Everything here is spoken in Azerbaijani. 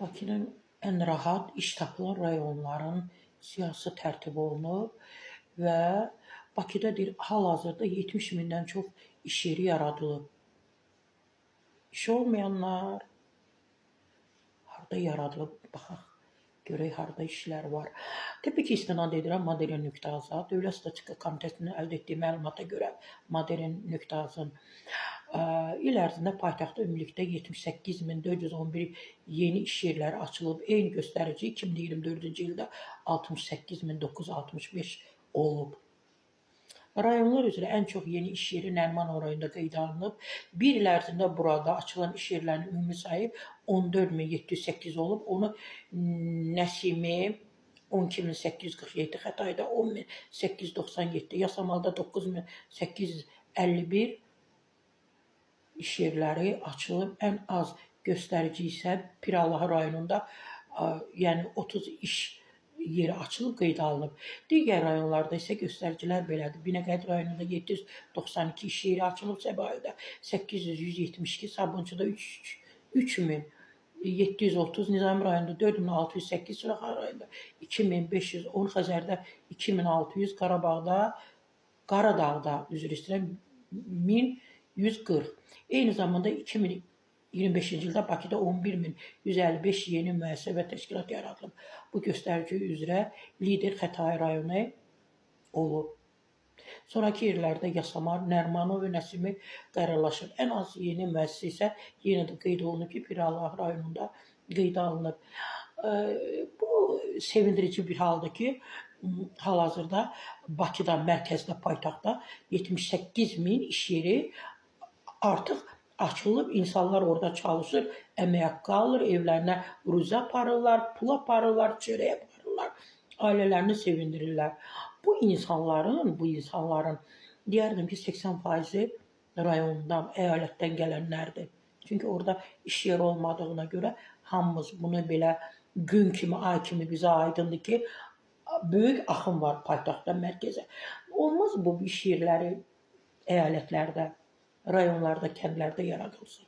Bakının ən rahat iş tapılan rayonların siyasi tərtib olunub və Bakıda hal-hazırda 70 mindən çox iş yeri yaradılıb. İş olmayanlar harda yaradılıb, baxaq, görək harda işlər var. Təbii ki, istinad edirəm Modern.az. Dövlət Statistika Komitəsinin əldə etdiyi məlumata görə Modern.az-ın il ərzində paytaxtda ümumilikdə 78.411 yeni iş yerləri açılıb. Eyni göstərici 2024-cü ildə 68.965 olub. Rayonlar üzrə ən çox yeni iş yeri Nərimanov rayonunda qeydə alınıb. Bir il ərzində burada açılan iş yerlərinin ümumi sayı 14.708 olub. Onu Nəsimi 12.847, Xətayda 10.897, Yasamalda 9.851 iş yerləri açılıb. Ən az göstərici isə Pirallahı rayonunda, yəni 30 iş yeri açılıb, qeydə alınıb. Digər rayonlarda isə göstəricilər belədir. Binəqədi rayonunda 792 iş yeri açılıb, Səbaildə 872, Sabunçuda 3730, Nizami rayonunda 4608, Suraxanı rayonunda 2510, Xəzərdə 2600, Qaradağda üzr istəyirəm 1140. Eyni zamanda 2025-ci ildə Bakıda 11.155 yeni müəssisə və təşkilat yaradılıb. Bu göstərici üzrə lider Xətai rayonu olub. Sonraki yerlərdə Yasamal, Nərimanov və Nəsimi qərarlaşır. Ən az yeni müəssisə isə yenə də qeyd olunub ki, Pirallahı rayonunda qeydə alınıb. Bu sevindirici bir haldır ki, hal-hazırda Bakıda, mərkəzdə, paytaxtda 78.000 iş yeri artıq açılıb, insanlar orada çalışır, əmək haqqı alır, evlərinə ruzi aparırlar, pul aparırlar, çörək aparırlar, ailələrini sevindirirlər. Bu insanların deyərdim ki, 80%-i rayondan, əyalətdən gələnlərdir. Çünki orada iş yeri olmadığına görə hamımız bunu belə gün kimi, ay kimi bizə aydındır ki, böyük axım var paytaxtdan mərkəzə. Olmaz bu iş yerləri əyalətlərdə, rayonlarda, kəndlərdə yaradılsın.